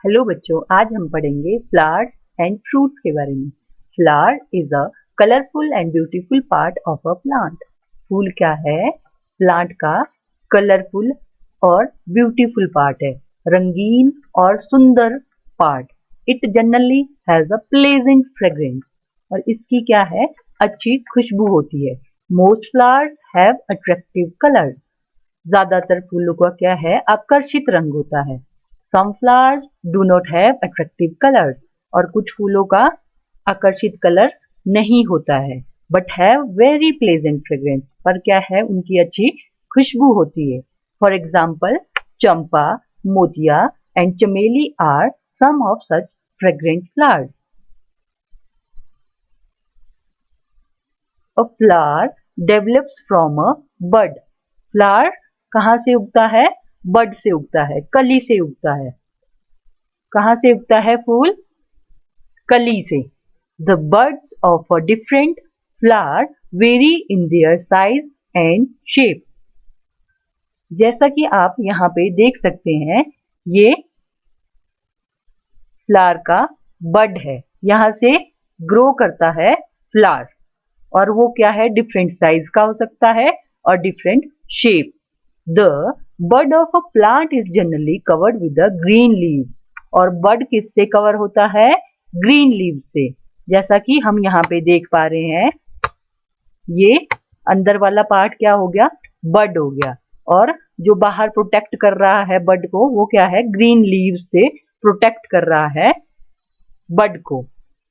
Hello बच्चों, आज हम पढ़ेंगे फ्लावर्स एंड फ्रूट्स के बारे में। Flower is a colourful and beautiful part of a plant. फूल क्या है? प्लांट का कलरफुल और ब्यूटीफुल पार्ट है, रंगीन और सुंदर part. It generally has a pleasant fragrance, और इसकी क्या है? अच्छी खुशबू होती है। Most flowers have attractive colour. ज्यादातर फूलों का क्या है? आकर्षित रंग होता है। Some flowers do not have attractive colours, और कुछ फूलों का आकर्षित कलर नहीं होता है, but have very pleasant fragrance, पर क्या है? उनकी अच्छी खुशबू होती है। For example, Champa, motia and chameli are some of such fragrant flowers. A flower develops from a bud. Flower कहाँ से उगता है? बड से उगता है, कली से उगता है। कहाँ से उगता है फूल? कली से। The buds of a different flower vary in their size and shape. जैसा कि आप यहाँ पे देख सकते हैं, ये फ्लावर का बड है, यहाँ से ग्रो करता है फ्लावर, और वो क्या है? डिफरेंट साइज का हो सकता है और different shape. The bud of a plant is generally covered with the green leave, और बड किससे कवर होता है? ग्रीन लीव से। जैसा कि हम यहाँ पे देख पा रहे हैं, ये अंदर वाला पार्ट क्या हो गया? बड हो गया, और जो बाहर प्रोटेक्ट कर रहा है बड को, वो क्या है? ग्रीन लीव से प्रोटेक्ट कर रहा है बड को।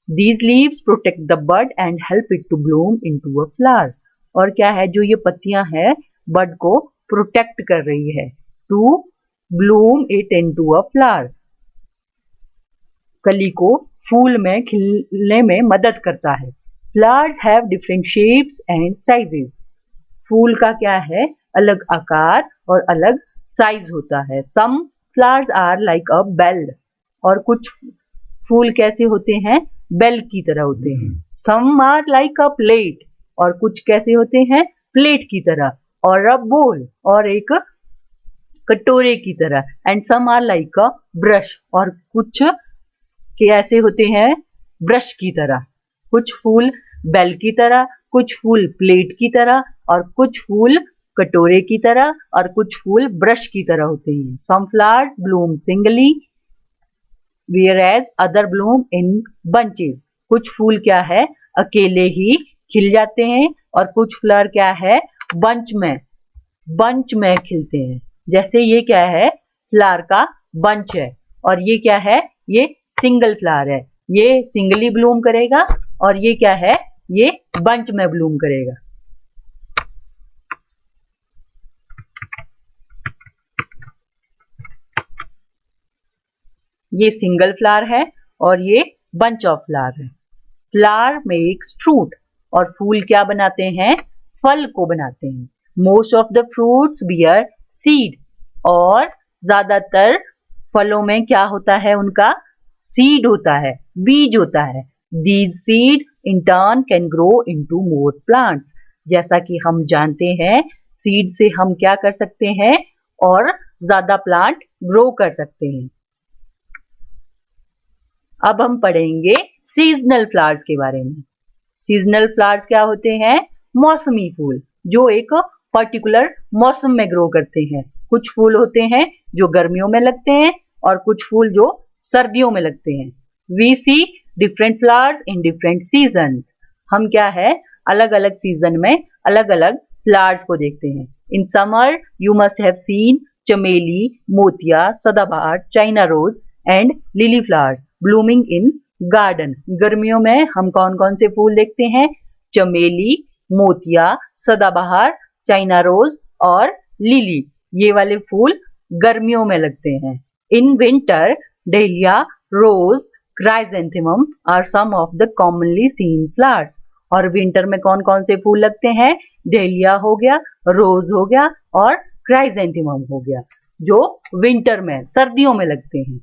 These leaves protect the bud and help it to bloom into a flower. और क्या है? जो ये पत्तियां हैं, बड को प्रोटेक्ट कर रही है, to bloom it into a flower. कली को फूल में खिलने में मदद करता है। Flowers have different shapes and sizes. फूल का क्या है? अलग आकार और अलग साइज होता है। Some flowers are like a bell. और कुछ फूल कैसे होते हैं? बेल की तरह होते हैं। Some are like a plate, और कुछ कैसे होते हैं? प्लेट की तरह, और अ बोल, और एक कटोरे की तरह। And some are like a brush, और कुछ कैसे होते हैं? ब्रश की तरह। कुछ फूल बेल की तरह, कुछ फूल प्लेट की तरह, और कुछ फूल कटोरे की तरह, और कुछ फूल ब्रश की तरह होते हैं। Some flowers bloom singly whereas other bloom in bunches. कुछ फूल क्या है? अकेले ही खिल जाते हैं, और कुछ फ्लावर क्या है? बंच में खिलते हैं। जैसे ये क्या है? फ्लावर का बंच है, और ये क्या है? ये सिंगल फ्लावर है। ये सिंगली ब्लूम करेगा, और ये क्या है? ये बंच में ब्लूम करेगा। ये सिंगल फ्लावर है, और ये बंच ऑफ फ्लावर है। फ्लावर मेक्स फ्रूट, और फूल क्या बनाते हैं? फल को बनाते हैं। Most of the fruits bear seed, और ज्यादातर फलों में क्या होता है? उनका सीड होता है, बीज होता है। These seed in turn can grow into more plants. जैसा कि हम जानते हैं, सीड से हम क्या कर सकते हैं? और ज्यादा प्लांट ग्रो कर सकते हैं। अब हम पढ़ेंगे सीजनल फ्लावर्स के बारे में। सीजनल फ्लावर्स क्या होते हैं? मौसमी फूल, जो एक पर्टिकुलर मौसम में ग्रो करते हैं। कुछ फूल होते हैं जो गर्मियों में लगते हैं, और कुछ फूल जो सर्दियों में लगते हैं। We see different flowers in different season. हम क्या है? अलग अलग सीजन में अलग अलग फ्लावर्स को देखते हैं। In summer you must have seen chameli, motia, sadabahar, china rose and lily flowers blooming in garden. गर्मियों में हम कौन कौन से फूल देखते हैं? चमेली, मोतिया, सदाबहार, चाइना रोज और लिली। ये वाले फूल गर्मियों में लगते हैं। In winter dahlia, rose, chrysanthemum are some of the commonly seen flowers. और विंटर में कौन कौन से फूल लगते हैं? डेलिया हो गया, रोज हो गया, और क्राइजेंथेमम हो गया, जो विंटर में, सर्दियों में लगते हैं।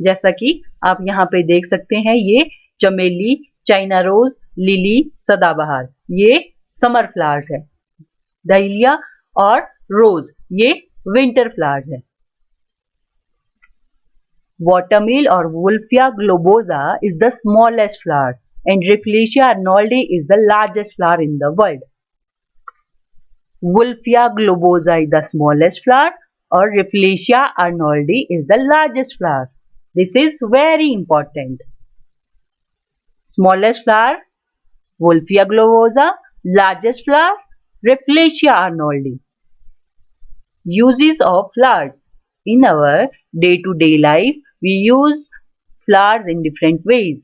जैसा कि आप यहाँ पे देख सकते हैं, ये चमेली, चाइना रोज, लिली, सदाबहार, ये समर फ्लावर्स है। डहेलिया और रोज ये विंटर फ्लावर्स है। Watermeal or Wolffia globosa is the smallest flower and Rafflesia arnoldi is the largest flower in the world. Wolffia globosa is the smallest flower or Rafflesia arnoldi is the largest flower. This is very important. Smallest flower, Wolffia globosa, largest flower, Rafflesia arnoldi. Uses of flowers. In our day-to-day life, we use flowers in different ways.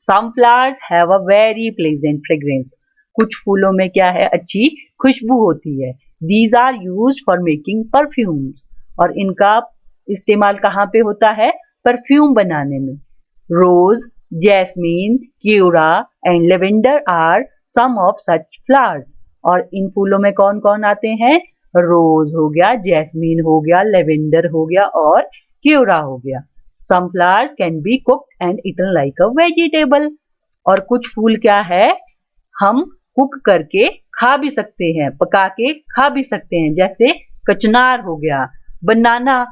Some flowers have a very pleasant fragrance. कुछ फूलों में क्या है, अच्छी खुशबू होती है. These are used for making perfumes. और इनका इस्तेमाल कहाँ पे होता है? परफ्यूम बनाने में. Rose, jasmine, क्यूरा and lavender are some of such flowers. और इन फूलों में कौन कौन आते हैं? रोज हो गया, जैस्मीन हो गया, लेवेंडर हो गया और क्यूरा हो गया. Some flowers can be cooked and eaten like a vegetable. और कुछ फूल क्या है, हम कुक करके खा भी सकते हैं, पका के खा भी सकते हैं. जैसे कचनार हो गया, बनाना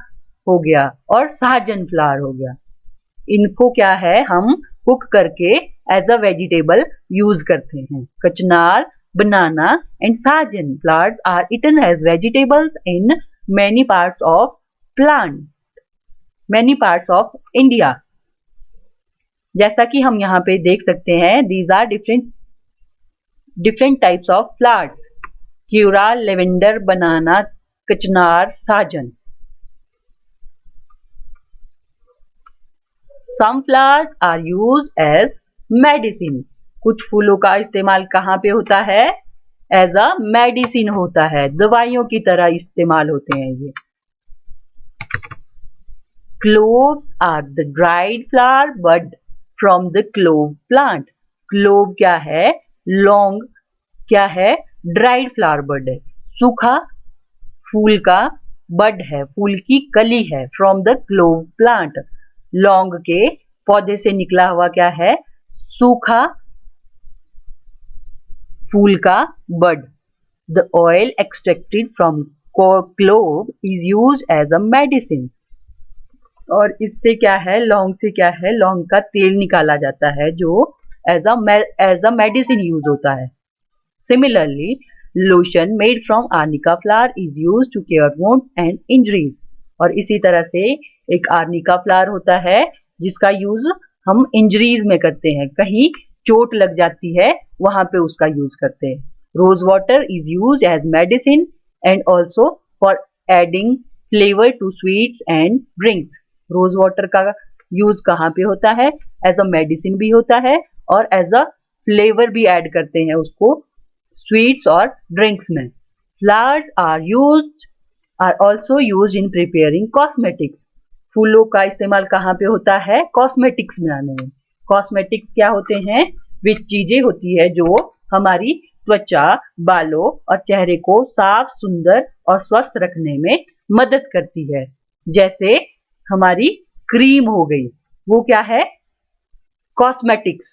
हो गया और साजन फ्लावर हो गया. इनको क्या है, हम कुक करके एज अ वेजिटेबल यूज करते हैं. कचनार, banana and sajan flowers are eaten as vegetables in many parts of India. जैसा कि हम यहाँ पे देख सकते हैं, these are different types of flowers. क्यूरा, लेवेंडर, बनाना, कचनार, साजन. Some flowers are used as medicine. कुछ फूलों का इस्तेमाल कहाँ पे होता है? एज अ मेडिसिन होता है, दवाइयों की तरह इस्तेमाल होते हैं ये. Cloves are the dried flower bud from the clove plant. Clove क्या है? लौंग क्या है? ड्राइड फ्लावर बड है, सूखा फूल का बड है, फूल की कली है. फ्रॉम द क्लोव प्लांट, लौंग के पौधे से निकला हुआ क्या है? सूखा फूल का बड. The oil extracted from clove is used as a medicine. और इससे क्या है, लौंग से क्या है, लौंग का तेल निकाला जाता है जो एज अ मेडिसिन यूज होता है. Similarly, lotion made from arnica flower is used to cure wounds and injuries. और इसी तरह से एक आर्निका फ्लावर होता है जिसका यूज हम इंजरीज में करते हैं, कहीं चोट लग जाती है वहां पे उसका यूज करते हैं. Rose water is use as medicine and also for adding flavour to sweets and drinks. Rose water का यूज कहाँ पे होता है? एज अ मेडिसिन भी होता है और एज अ फ्लेवर भी ऐड करते हैं उसको स्वीट्स और ड्रिंक्स में. Flowers are also use in preparing cosmetics. फूलों का इस्तेमाल कहाँ पे होता है? कॉस्मेटिक्स बनाने में. कॉस्मेटिक्स क्या होते हैं? वे चीजें होती है जो हमारी त्वचा, बालों और चेहरे को साफ, सुंदर और स्वस्थ रखने में मदद करती है. जैसे हमारी क्रीम हो गई, वो क्या है? Cosmetics.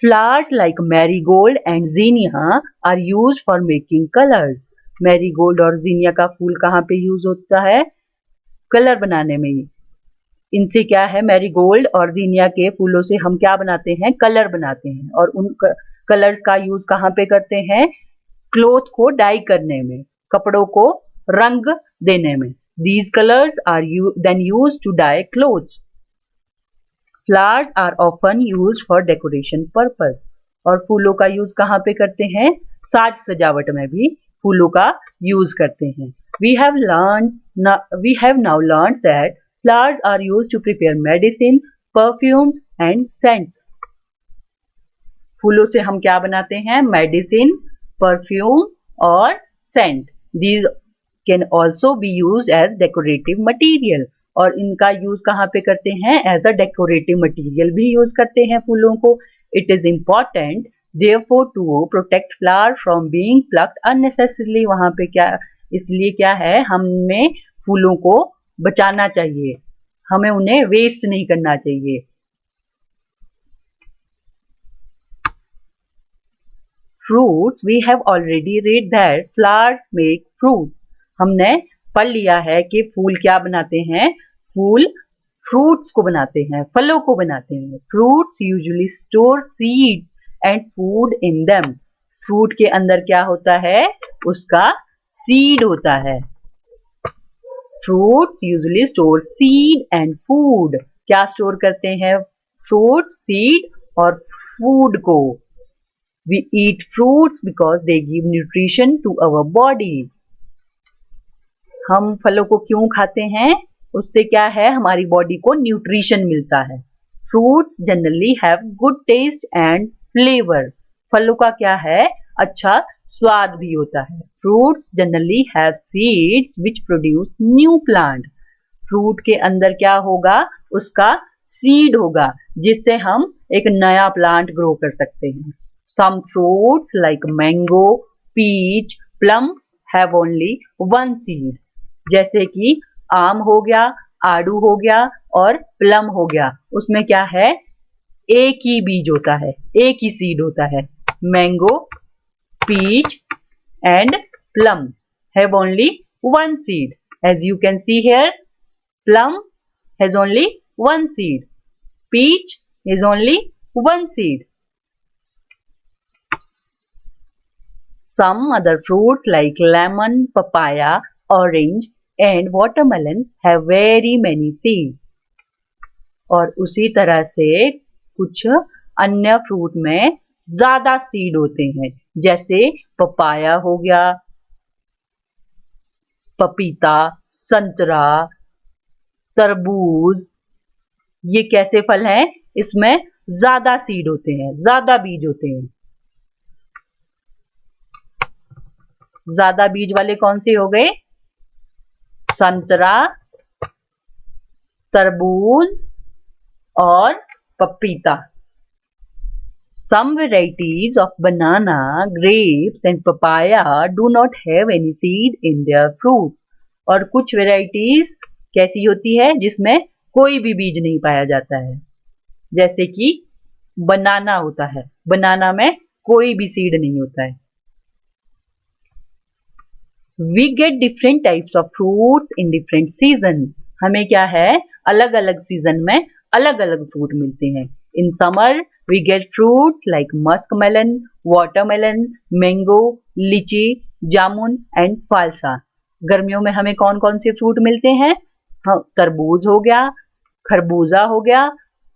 Flowers like marigold and zinnia are used for making colors. Marigold और जीनिया का फूल कहाँ पे यूज होता है? कलर बनाने में. इनसे क्या है, मैरीगोल्ड और जीनिया के फूलों से हम क्या बनाते हैं? कलर बनाते हैं. और उन कलर्स का यूज कहाँ पे करते हैं? क्लोथ को डाई करने में, कपड़ों को रंग देने में. These colors are then used to dye clothes. Flowers are often used for decoration purpose. और फूलों का यूज कहाँ पे करते हैं? साज सजावट में भी फूलों का यूज करते हैं. We have now learned that flowers are used to prepare medicine, perfumes and scents. फूलों से हम क्या बनाते हैं? मेडिसिन, परफ्यूम और Saint. These can also be used as decorative material. और इनका यूज कहाँ पे करते हैं? एज अ डेकोरेटिव मटीरियल भी यूज करते हैं फूलों को. It is important therefore to protect flower from being plucked unnecessarily. वहां पे क्या, इसलिए क्या है, हमें फूलों को बचाना चाहिए, हमें उन्हें वेस्ट नहीं करना चाहिए. Fruits, we have already read that flowers make fruits. हमने पढ़ लिया है कि फूल क्या बनाते हैं, फूल फ्रूट्स को बनाते हैं, फलों को बनाते हैं। Fruits usually store seeds and food in them. Fruit के अंदर क्या होता है, उसका सीड होता है। Fruits usually store seed and food. क्या स्टोर करते हैं फ्रूट्स, सीड और फूड को। We eat fruits because they give nutrition to our body. हम फलों को क्यों खाते हैं, उससे क्या है, हमारी बॉडी को न्यूट्रिशन मिलता है। Fruits generally have good taste and flavour. फलों का क्या है, अच्छा स्वाद भी होता है। Fruits generally have seeds which produce new plant. Fruit के अंदर क्या होगा, उसका सीड होगा, जिससे हम एक नया प्लांट ग्रो कर सकते हैं। Some fruits like mango, peach, plum have only one seed. जैसे कि आम हो गया, आड़ू हो गया और प्लम हो गया, उसमें क्या है, एक ही बीज होता है, एक ही सीड होता है। Mango, peach and plum have only one seed. As you can see here, plum has only one seed. Peach is only one seed. Some other fruits like lemon, papaya, orange and watermelon have very many seeds. और उसी तरह से कुछ अन्य fruit में ज्यादा seed होते हैं, जैसे पपाया हो गया, पपीता, संतरा, तरबूज। ये कैसे फल हैं, इसमें ज्यादा सीड होते हैं, ज्यादा बीज होते हैं। ज्यादा बीज वाले कौन से हो गए, संतरा, तरबूज और पपीता। Some varieties of banana, grapes and papaya do not have any seed in their fruit. और कुछ वेराइटीज कैसी होती है, जिसमें कोई भी बीज नहीं पाया जाता है। जैसे कि बनाना होता है, बनाना में कोई भी सीड नहीं होता है। We get different types of fruits in different season. हमें क्या है, अलग अलग सीजन में अलग अलग फ्रूट मिलते हैं। In summer we get fruits like muskmelon, watermelon, mango, लीची, जामुन and फालसा। गर्मियों में हमें कौन कौन से फ्रूट मिलते हैं, हाँ, तरबूज हो गया, खरबूजा हो गया,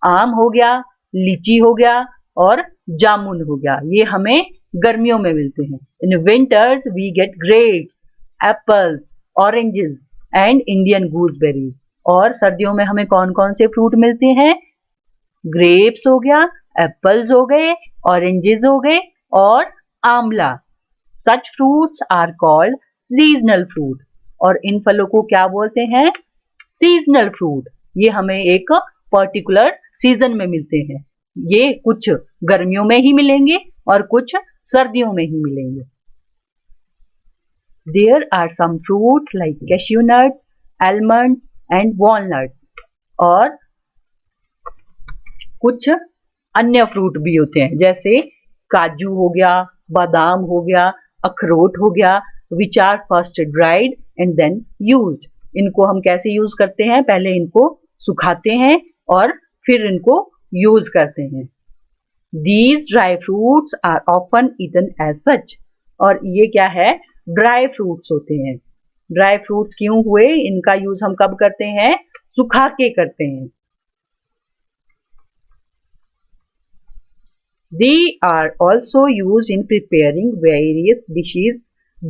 आम हो गया, लीची हो गया और जामुन हो गया। ये हमें गर्मियों में मिलते हैं। In winters we get grapes, apples, oranges and Indian गूसबेरीज। और सर्दियों में हमें कौन कौन से फ्रूट मिलते हैं, ग्रेप्स हो गया, एप्पल्स हो गए, ऑरेंजेस हो गए और आंवला। Such fruits are called seasonal fruit. और इन फलों को क्या बोलते हैं, सीजनल फ्रूट। ये हमें एक पर्टिकुलर सीजन में मिलते हैं। ये कुछ गर्मियों में ही मिलेंगे और कुछ सर्दियों में ही मिलेंगे। There are some fruits like cashew nuts, almonds and walnuts. और कुछ अन्य फ्रूट भी होते हैं, जैसे काजू हो गया, बादाम हो गया, अखरोट हो गया, which are first dried and then used. इनको हम कैसे यूज करते हैं, पहले इनको सुखाते हैं और फिर इनको यूज करते हैं। These dry fruits are often eaten as such. और ये क्या है, ड्राई फ्रूट्स होते हैं। ड्राई फ्रूट्स क्यों हुए, इनका यूज हम कब करते हैं, सुखा के करते हैं। They are also used in preparing various dishes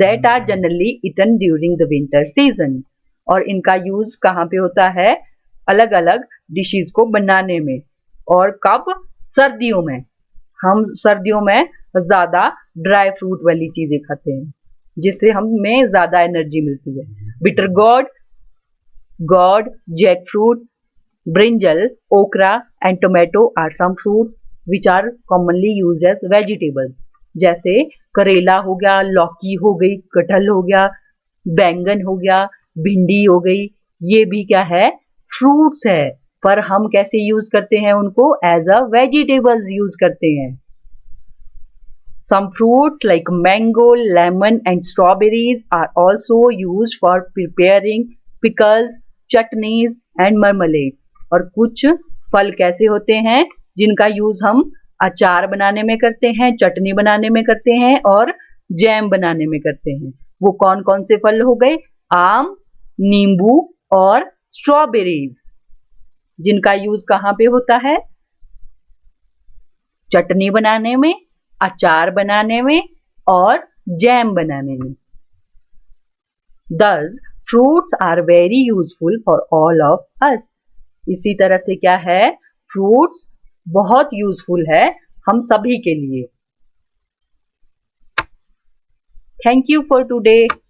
that are generally eaten during the winter season. और इनका यूज कहाँ पे होता है, अलग अलग डिशेस को बनाने में। और कब, सर्दियों में। हम सर्दियों में ज्यादा ड्राई फ्रूट वाली चीजें खाते हैं, जिससे हमें ज्यादा एनर्जी मिलती है। Bitter gourd, jackfruit, brinjal, okra and tomato are some fruits which are commonly used as vegetables. जैसे करेला हो गया, लौकी हो गई, कटहल हो गया, बैंगन हो गया, भिंडी हो गई। ये भी क्या है, फ्रूट्स है, पर हम कैसे यूज करते हैं उनको, एज अ वेजिटेबल्स यूज करते हैं। Some fruits like mango, lemon and strawberries are also used for preparing pickles, chutneys and marmalade. और कुछ फल कैसे होते हैं जिनका यूज हम अचार बनाने में करते हैं, चटनी बनाने में करते हैं और जैम बनाने में करते हैं। वो कौन कौन से फल हो गए? आम, नींबू और स्ट्रॉबेरीज, जिनका यूज कहाँ पे होता है? चटनी बनाने में, अचार बनाने में और जैम बनाने में। Thus, fruits are very useful for all of us. इसी तरह से क्या है? फ्रूट्स बहुत यूजफुल है हम सभी के लिए। Thank you for today.